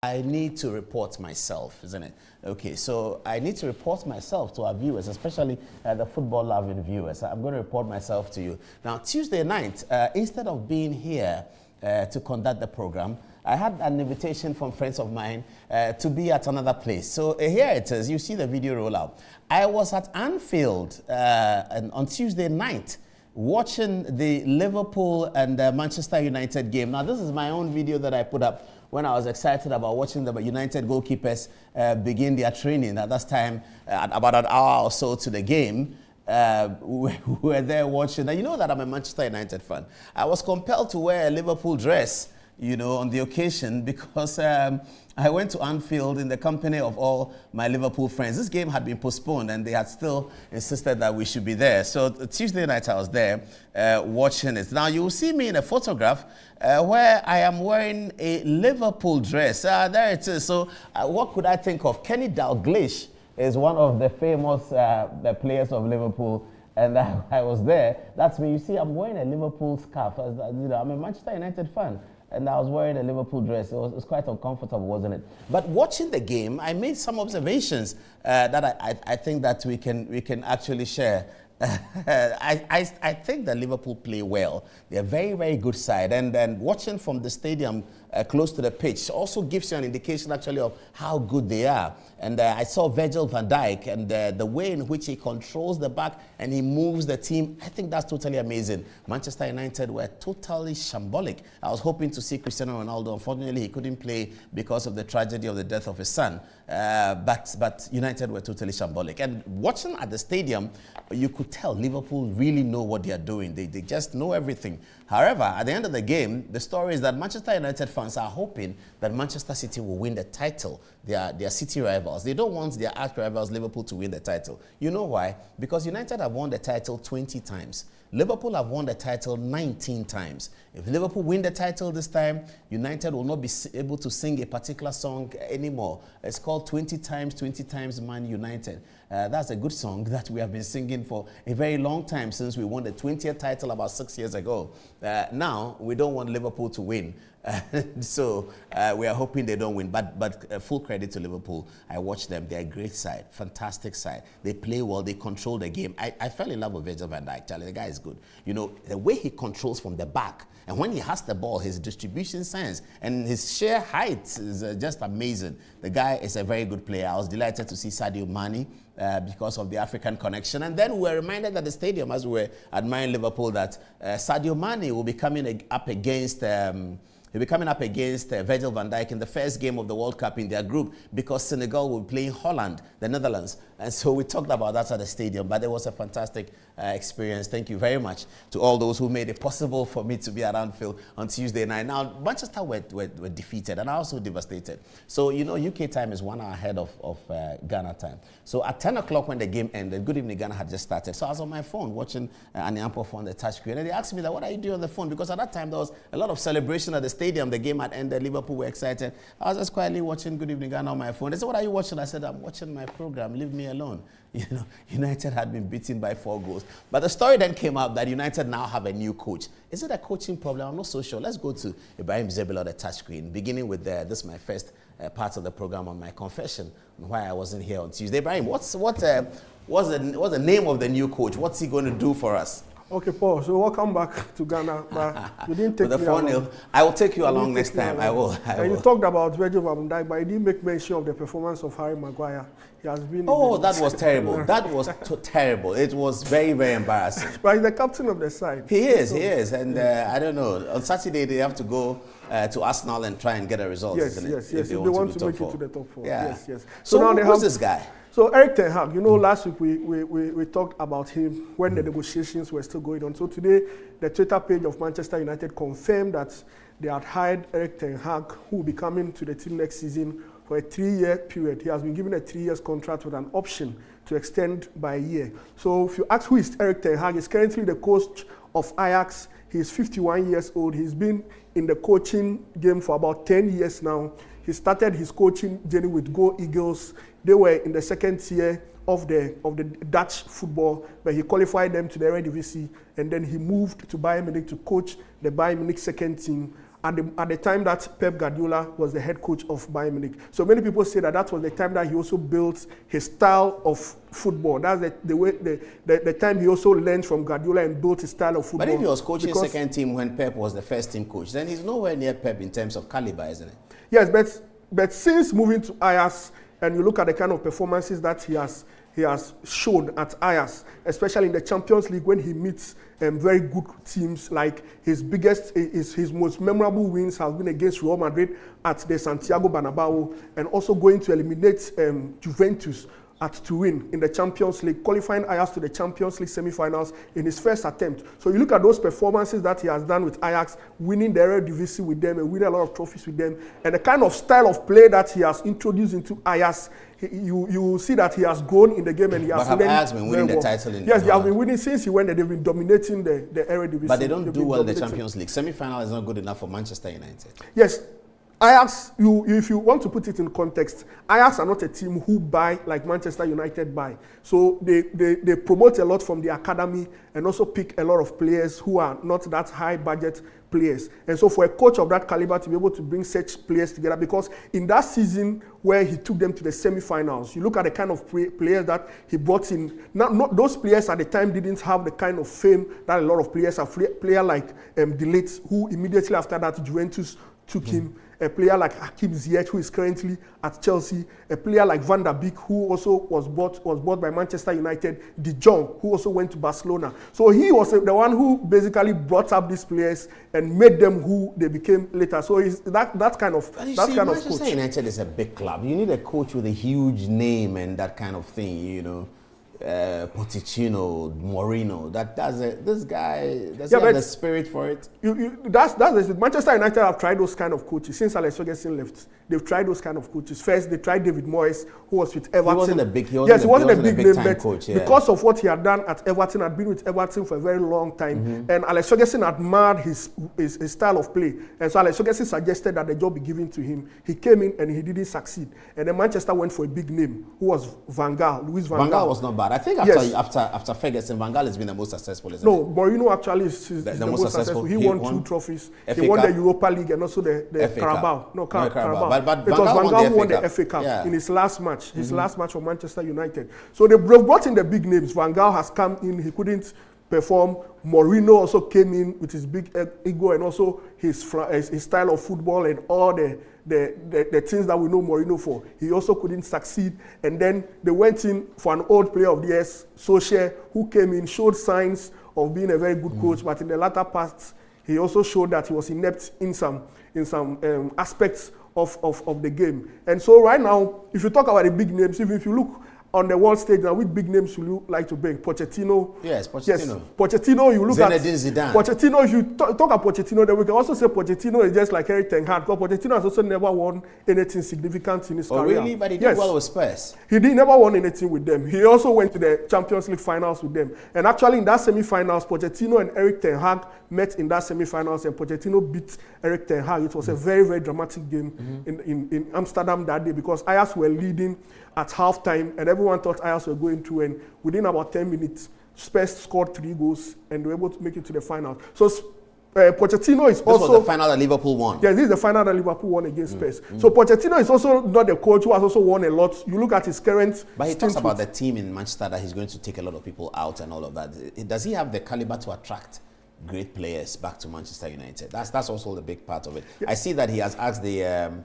I need to report myself, isn't it? Okay, so I need to report myself to our viewers, especially the football-loving viewers. I'm going to report myself to you. Now, Tuesday night, instead of being here to conduct the program, I had an invitation from friends of mine to be at another place. So here it is. You see the video roll out. I was at Anfield on Tuesday night watching the Liverpool and Manchester United game. Now, this is my own video that I put up when I was excited about watching the United goalkeepers begin their training. At that time, about an hour or so to the game, we were there watching. And you know that I'm a Manchester United fan. I was compelled to wear a Liverpool dress, you know, on the occasion because I went to Anfield in the company of all my Liverpool friends. This game had been postponed and they had still insisted that we should be there. So Tuesday night I was there watching it. Now you will see me in a photograph where I am wearing a Liverpool dress. There it is. So what could I think of? Kenny Dalglish is one of the famous the players of Liverpool. And I was there. That's me. You see, I'm wearing a Liverpool scarf. I'm a Manchester United fan. And I was wearing a Liverpool dress. It was quite uncomfortable, wasn't it? But watching the game, I made some observations that I think that we can actually share. I think that Liverpool play well. They're a very, very good side. And then watching from the stadium close to the pitch also gives you an indication actually of how good they are. And I saw Virgil van Dijk and the way in which he controls the back and he moves the team. I think that's totally amazing. Manchester United were totally shambolic. I was hoping to see Cristiano Ronaldo. Unfortunately, he couldn't play because of the tragedy of the death of his son. But United were totally shambolic. And watching at the stadium, you could tell Liverpool really know what they are doing. They just know everything. However, at the end of the game, the story is that Manchester United fans are hoping that Manchester City will win the title. They are city rivals. They don't want their arch rivals, Liverpool, to win the title. You know why? Because United have won the title 20 times. Liverpool have won the title 19 times. If Liverpool win the title this time, United will not be able to sing a particular song anymore. It's called 20 times Man United. That's a good song that we have been singing for a very long time since we won the 20th title about 6 years ago. Now, we don't want Liverpool to win. So we are hoping they don't win. But full credit to Liverpool. I watched them. They're a great side, fantastic side. They play well. They control the game. I fell in love with Virgil van Dijk. Charlie, the guy is good. You know, the way he controls from the back. And when he has the ball, his distribution sense and his sheer height is just amazing. The guy is a very good player. I was delighted to see Sadio Mane because of the African connection. And then we were reminded at the stadium as we were admiring Liverpool that Sadio Mane will be coming up against He'll be coming up against Virgil van Dijk in the first game of the World Cup in their group because Senegal will be playing Holland, the Netherlands. And so we talked about that at the stadium, but it was a fantastic experience. Thank you very much to all those who made it possible for me to be at Anfield on Tuesday night. Now, Manchester were defeated and also devastated. So, you know, UK time is 1 hour ahead of Ghana time. So at 10 o'clock when the game ended, Good Evening Ghana had just started. So I was on my phone watching Adom-Otchere on the touchscreen. And they asked me that, what are you doing on the phone? Because at that time, there was a lot of celebration at the stadium. The game had ended. Liverpool were excited. I was just quietly watching Good Evening Ghana on my phone. They said, what are you watching? I said, I'm watching my program. Leave me alone. You know, United had been beaten by 4 goals. But the story then came out that United now have a new coach. Is it a coaching problem? I'm not so sure. Let's go to Ibrahim Zebila on the touchscreen, beginning with this is my first part of the program on my confession on why I wasn't here on Tuesday. Ibrahim, what's the name of the new coach? What's he going to do for us? Okay, Paul, so welcome back to Ghana. But you didn't take me along. I will take you along next time. I will. You talked about Virgil van Dijk, but you didn't make mention of the performance of Harry Maguire. He has been. Oh, that was terrible. That was terrible. It was very, very embarrassing. But he's the captain of the side. He is. And I don't know. On Saturday, they have to go to Arsenal and try and get a result, yes, isn't it? Yes. If they want to make it to the top 4. Yeah. Yes. So now who's this guy? So Erik ten Hag, you know, last week we talked about him when the negotiations were still going on. So today, the Twitter page of Manchester United confirmed that they had hired Erik ten Hag, who will be coming to the team next season for a 3-year period. He has been given a 3-year contract with an option to extend by a year. So if you ask who is Erik ten Hag, he's currently the coach of Ajax. He's 51 years old. He's been in the coaching game for about 10 years now. He started his coaching journey with Go Eagles. They were in the second tier of the Dutch football, but he qualified them to the Eredivisie, and then he moved to Bayern Munich to coach the Bayern Munich second team at the time that Pep Guardiola was the head coach of Bayern Munich. So many people say that was the time that he also built his style of football. That's the time he also learned from Guardiola and built his style of football. But if he was coaching second team when Pep was the first team coach, then he's nowhere near Pep in terms of caliber, isn't it? Yes, but since moving to Ajax, and you look at the kind of performances that he has shown at Ajax, especially in the Champions League when he meets very good teams, like his most memorable wins have been against Real Madrid at the Santiago Bernabeu, and also going to eliminate Juventus at Turin in the Champions League, qualifying Ajax to the Champions League semi-finals in his first attempt. So you look at those performances that he has done with Ajax, winning the Eredivisie with them and winning a lot of trophies with them, and the kind of style of play that he has introduced into Ajax, you see that he has grown in the game and he has learned. But have Ajax been winning the title in Yes, they have been winning since he went there. They've been dominating the Eredivisie. But they don't do well in the Champions League. Semi-final is not good enough for Manchester United. Yes. Ajax, if you want to put it in context, Ajax are not a team who buy like Manchester United buy. So they promote a lot from the academy and also pick a lot of players who are not that high budget players. And so for a coach of that caliber to be able to bring such players together, because in that season where he took them to the semi-finals, you look at the kind of players that he brought in. Not those players at the time didn't have the kind of fame that a lot of players have. Player like De Ligt, who immediately after that Juventus took him. A player like Hakim Ziyech, who is currently at Chelsea, a player like Van der Beek, who also was bought by Manchester United, De Jong, who also went to Barcelona. So he was the one who basically brought up these players and made them who they became later. So he's that kind of Manchester coach. United is a big club. You need a coach with a huge name and that kind of thing, you know. Pochettino, Mourinho, this guy does he have the spirit for it? That's Manchester United have tried those kind of coaches since Alex Ferguson left. They've tried those kind of coaches. First, they tried David Moyes, who was with Everton. He wasn't a big name, but coach, because of what he had done at Everton, had been with Everton for a very long time, and Alex Ferguson admired his style of play, and so Alex Ferguson suggested that the job be given to him. He came in and he didn't succeed, and then Manchester went for a big name, who was Louis Van Gaal. Van Gaal was not bad. I think after Ferguson, Van Gaal has been the most successful, isn't it? Mourinho actually is the most successful. He won 2 trophies. He won the Europa League and also the Carabao. No, Carabao. But because Van Gaal won the FA Cup in his last match. His last match for Manchester United. So they brought in the big names. Van Gaal has come in. He couldn't perform. Mourinho also came in with his big ego and also his style of football and all the things that we know Mourinho for. He also couldn't succeed. And then they went in for an old player of the year, Solskjaer, who came in, showed signs of being a very good coach, but in the latter part, he also showed that he was inept in some aspects of the game. And so right now, if you talk about the big names, even if you look on the world stage now, which big names would you like to bring? Pochettino. Yes, Pochettino. Yes, Pochettino, you look Zinedine Zidane. Pochettino, if you talk about Pochettino, then we can also say Pochettino is just like Erik ten Hag, because Pochettino has also never won anything significant in his career. Really? But he did well with Spurs. He never won anything with them. He also went to the Champions League finals with them. And actually in that semi-finals, Pochettino and Erik ten Hag met in that semi-finals, and Pochettino beat Erik ten Hag. It was a very, very dramatic game in Amsterdam that day, because Ajax were leading at halftime, and everyone thought Ajax were going to win. Within about 10 minutes, Spurs scored 3 goals, and they were able to make it to the final. So Pochettino is also... This was the final that Liverpool won. Yeah, this is the final that Liverpool won against Spurs. So Pochettino is also not the coach who has also won a lot. You look at his current... But he talks about the team in Manchester, that he's going to take a lot of people out and all of that. Does he have the caliber to attract great players back to Manchester United? That's also the big part of it. Yeah. I see that he has asked the...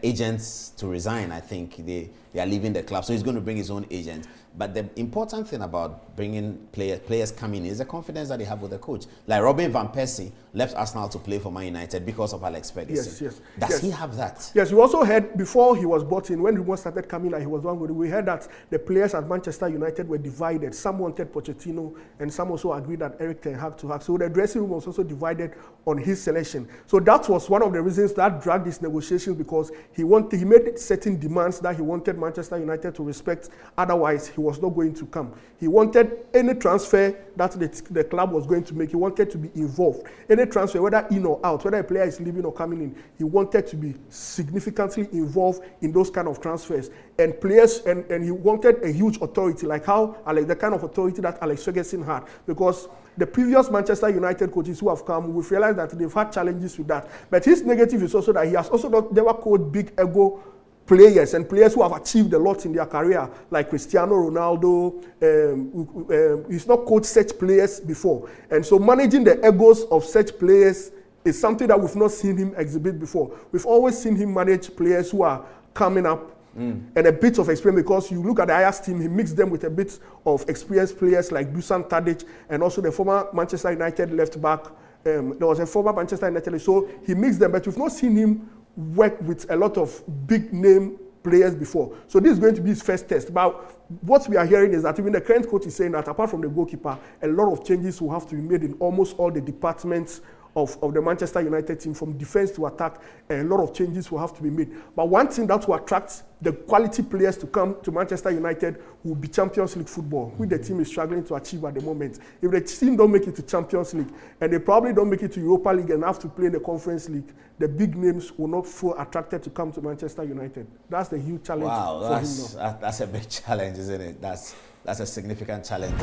agents to resign. I think they are leaving the club, so he's going to bring his own agent. But the important thing about bringing players coming is the confidence that they have with the coach. Like Robin van Persie left Arsenal to play for Man United because of Alex Ferguson. Yes. Does he have that? Yes, we also heard before he was brought in, when rumors started coming that he was one good, we heard that the players at Manchester United were divided. Some wanted Pochettino, and some also agreed that Erik ten Hag to have. So the dressing room was also divided on his selection. So that was one of the reasons that dragged these negotiations, because he made certain demands that he wanted Manchester United to respect. Otherwise, he was not going to come. He wanted any transfer that the club was going to make, he wanted to be involved. Any transfer, whether in or out, whether a player is leaving or coming in, he wanted to be significantly involved in those kind of transfers. And players, and he wanted a huge authority, like the kind of authority that Alex Ferguson had, because the previous Manchester United coaches who have come, we've realized that they've had challenges with that. But his negative is also that he has also never coached big ego players and players who have achieved a lot in their career, like Cristiano Ronaldo. He's not coached such players before. And so managing the egos of such players is something that we've not seen him exhibit before. We've always seen him manage players who are coming up and a bit of experience, because you look at the Ajax team, he mixed them with a bit of experienced players like Dusan Tadic and also the former Manchester United left back. There was a former Manchester United, so he mixed them, but we've not seen him work with a lot of big name players before. So this is going to be his first test. But what we are hearing is that even the current coach is saying that apart from the goalkeeper, a lot of changes will have to be made in almost all the departments of the Manchester United team, from defense to attack. A lot of changes will have to be made. But one thing that will attract the quality players to come to Manchester United will be Champions League football, which the team is struggling to achieve at the moment. If the team don't make it to Champions League, and they probably don't make it to Europa League and have to play in the Conference League, the big names will not feel attracted to come to Manchester United. That's the huge challenge for him now. That's a big challenge, isn't it? That's a significant challenge.